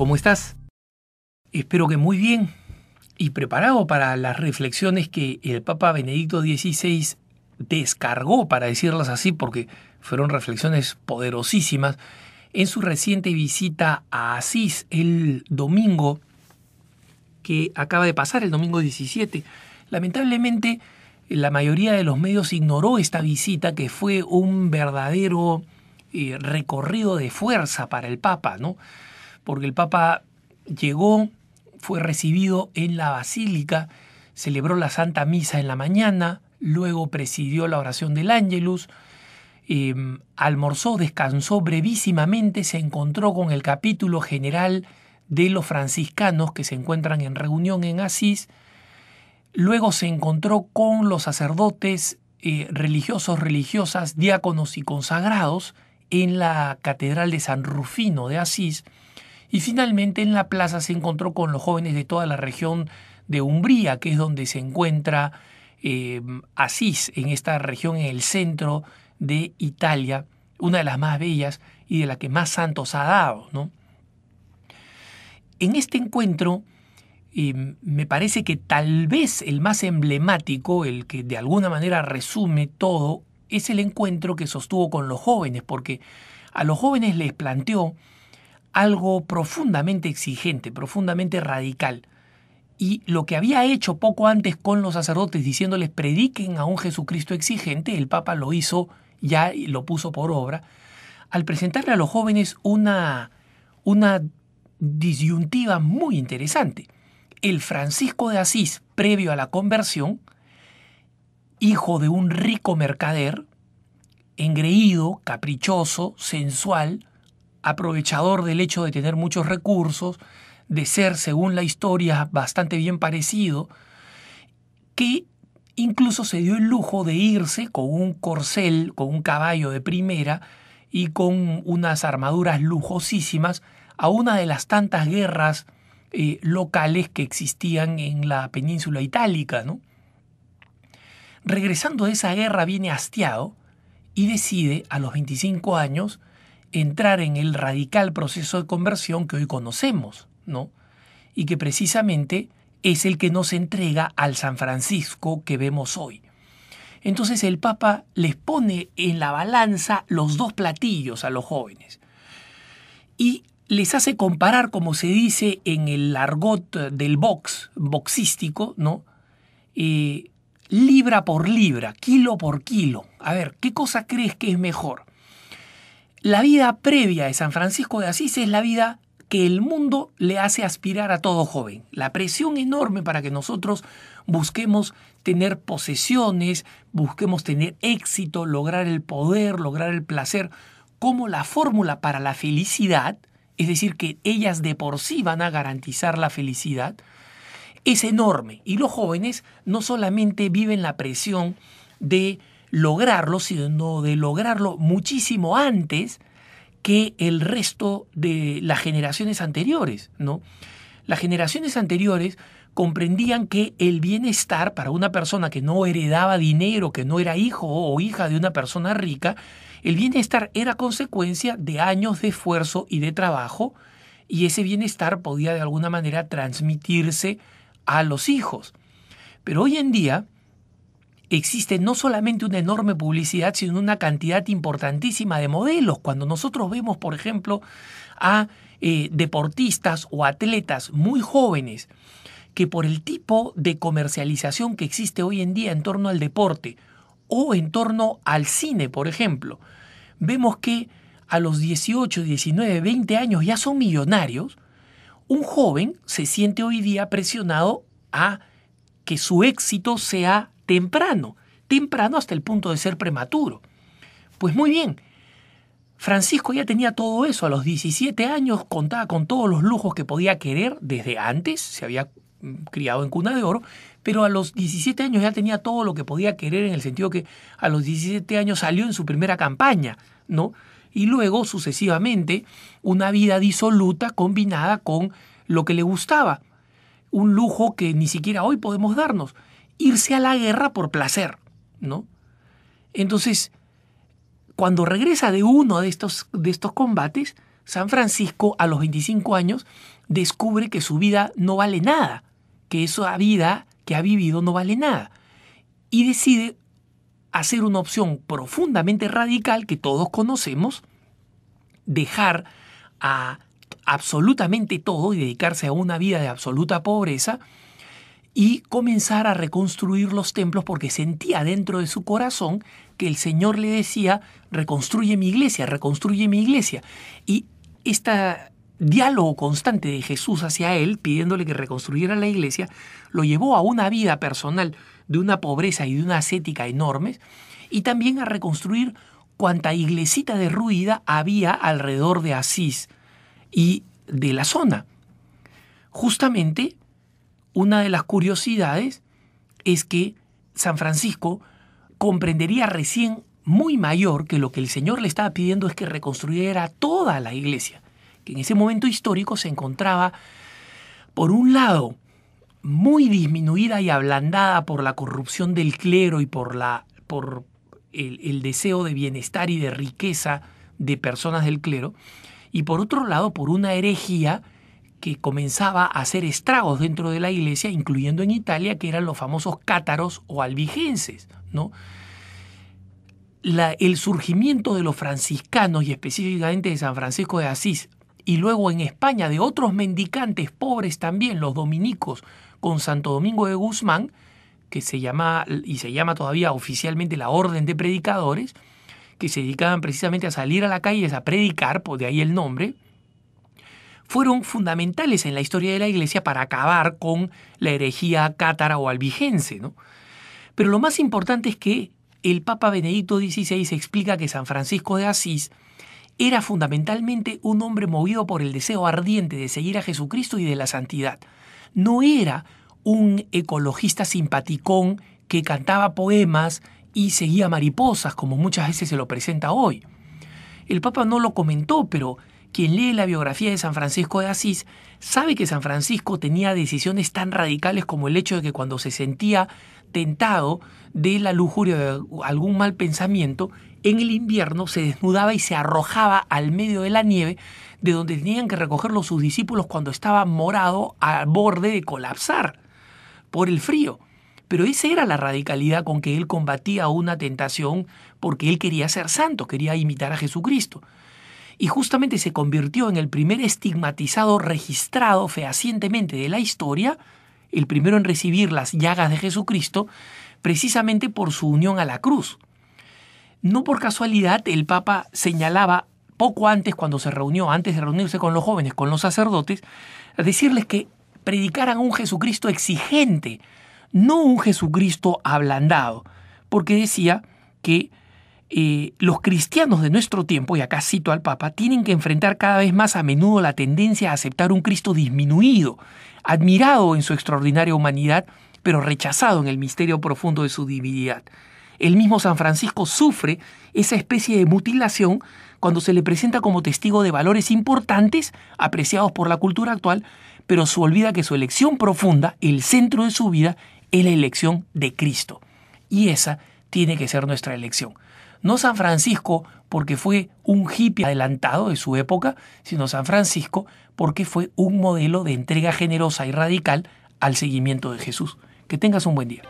¿Cómo estás? Espero que muy bien y preparado para las reflexiones que el Papa Benedicto XVI descargó, para decirlas así, porque fueron reflexiones poderosísimas, en su reciente visita a Asís el domingo que acaba de pasar, el domingo 17. Lamentablemente, la mayoría de los medios ignoró esta visita, que fue un verdadero recorrido de fuerza para el Papa, ¿no? Porque el Papa llegó, fue recibido en la Basílica, celebró la Santa Misa en la mañana, luego presidió la oración del Ángelus, almorzó, descansó brevísimamente, se encontró con el capítulo general de los franciscanos que se encuentran en reunión en Asís, luego se encontró con los sacerdotes religiosos, religiosas, diáconos y consagrados en la Catedral de San Rufino de Asís, y finalmente en la plaza se encontró con los jóvenes de toda la región de Umbría, que es donde se encuentra Asís, en esta región en el centro de Italia, una de las más bellas y de la que más santos ha dado, ¿no? En este encuentro me parece que tal vez el más emblemático, el que de alguna manera resume todo, es el encuentro que sostuvo con los jóvenes, porque a los jóvenes les planteó algo profundamente exigente, profundamente radical. Y lo que había hecho poco antes con los sacerdotes, diciéndoles prediquen a un Jesucristo exigente, el Papa lo hizo ya y lo puso por obra, al presentarle a los jóvenes una disyuntiva muy interesante. El Francisco de Asís, previo a la conversión, hijo de un rico mercader, engreído, caprichoso, sensual, aprovechador del hecho de tener muchos recursos, de ser, según la historia, bastante bien parecido, que incluso se dio el lujo de irse con un corcel, con un caballo de primera y con unas armaduras lujosísimas a una de las tantas guerras locales que existían en la península itálica, ¿no? Regresando de esa guerra viene hastiado y decide a los 25 años entrar en el radical proceso de conversión que hoy conocemos, ¿no? Y que precisamente es el que nos entrega al San Francisco que vemos hoy. Entonces el Papa les pone en la balanza los dos platillos a los jóvenes y les hace comparar, como se dice en el argot del boxístico, ¿no? Libra por libra, kilo por kilo. A ver, ¿qué cosa crees que es mejor? La vida previa de San Francisco de Asís es la vida que el mundo le hace aspirar a todo joven. La presión enorme para que nosotros busquemos tener posesiones, busquemos tener éxito, lograr el poder, lograr el placer, como la fórmula para la felicidad, es decir, que ellas de por sí van a garantizar la felicidad, es enorme. Y los jóvenes no solamente viven la presión de lograrlo, sino de lograrlo muchísimo antes que el resto de las generaciones anteriores, ¿no? Las generaciones anteriores comprendían que el bienestar para una persona que no heredaba dinero, que no era hijo o hija de una persona rica, el bienestar era consecuencia de años de esfuerzo y de trabajo, y ese bienestar podía de alguna manera transmitirse a los hijos. Pero hoy en día existe no solamente una enorme publicidad, sino una cantidad importantísima de modelos. Cuando nosotros vemos, por ejemplo, a deportistas o atletas muy jóvenes que por el tipo de comercialización que existe hoy en día en torno al deporte o en torno al cine, por ejemplo, vemos que a los 18, 19, 20 años ya son millonarios. Un joven se siente hoy día presionado a que su éxito sea temprano hasta el punto de ser prematuro. Pues muy bien, Francisco ya tenía todo eso. A los 17 años contaba con todos los lujos que podía querer desde antes, se había criado en cuna de oro, pero a los 17 años ya tenía todo lo que podía querer, en el sentido que a los 17 años salió en su primera campaña, ¿no? Y luego, sucesivamente, una vida disoluta combinada con lo que le gustaba. Un lujo que ni siquiera hoy podemos darnos. Irse a la guerra por placer, ¿no? Entonces, cuando regresa de uno de estos combates, San Francisco a los 25 años descubre que su vida no vale nada, que esa vida que ha vivido no vale nada, y decide hacer una opción profundamente radical que todos conocemos, dejar a absolutamente todo y dedicarse a una vida de absoluta pobreza y comenzar a reconstruir los templos porque sentía dentro de su corazón que el Señor le decía: reconstruye mi iglesia, reconstruye mi iglesia. Y este diálogo constante de Jesús hacia él, pidiéndole que reconstruyera la iglesia, lo llevó a una vida personal de una pobreza y de una ascética enormes, y también a reconstruir cuanta iglesita derruida había alrededor de Asís y de la zona. Justamente, una de las curiosidades es que San Francisco comprendería recién muy mayor que lo que el Señor le estaba pidiendo es que reconstruyera toda la iglesia, que en ese momento histórico se encontraba, por un lado, muy disminuida y ablandada por la corrupción del clero y por el deseo de bienestar y de riqueza de personas del clero, y por otro lado, por una herejía que comenzaba a hacer estragos dentro de la iglesia, incluyendo en Italia, que eran los famosos cátaros o albigenses, ¿no? El surgimiento de los franciscanos y específicamente de San Francisco de Asís, y luego en España de otros mendicantes pobres también, los dominicos, con Santo Domingo de Guzmán, que se llama todavía oficialmente la Orden de Predicadores, que se dedicaban precisamente a salir a la calle a predicar, pues de ahí el nombre, fueron fundamentales en la historia de la Iglesia para acabar con la herejía cátara o albigense, ¿no? Pero lo más importante es que el Papa Benedicto XVI explica que San Francisco de Asís era fundamentalmente un hombre movido por el deseo ardiente de seguir a Jesucristo y de la santidad. No era un ecologista simpaticón que cantaba poemas y seguía mariposas, como muchas veces se lo presenta hoy. El Papa no lo comentó, pero quien lee la biografía de San Francisco de Asís sabe que San Francisco tenía decisiones tan radicales como el hecho de que cuando se sentía tentado de la lujuria de algún mal pensamiento, en el invierno se desnudaba y se arrojaba al medio de la nieve, de donde tenían que recogerlo sus discípulos cuando estaba morado al borde de colapsar por el frío. Pero esa era la radicalidad con que él combatía una tentación, porque él quería ser santo, quería imitar a Jesucristo. Y justamente se convirtió en el primer estigmatizado registrado fehacientemente de la historia, el primero en recibir las llagas de Jesucristo, precisamente por su unión a la cruz. No por casualidad el Papa señalaba poco antes, cuando se reunió, antes de reunirse con los jóvenes, con los sacerdotes, a decirles que predicaran un Jesucristo exigente, no un Jesucristo ablandado, porque decía que los cristianos de nuestro tiempo, y acá cito al Papa, tienen que enfrentar cada vez más a menudo la tendencia a aceptar un Cristo disminuido, admirado en su extraordinaria humanidad, pero rechazado en el misterio profundo de su divinidad. El mismo San Francisco sufre esa especie de mutilación cuando se le presenta como testigo de valores importantes apreciados por la cultura actual, pero se olvida que su elección profunda, el centro de su vida, es la elección de Cristo. Y esa tiene que ser nuestra elección. No San Francisco porque fue un hippie adelantado de su época, sino San Francisco porque fue un modelo de entrega generosa y radical al seguimiento de Jesús. Que tengas un buen día.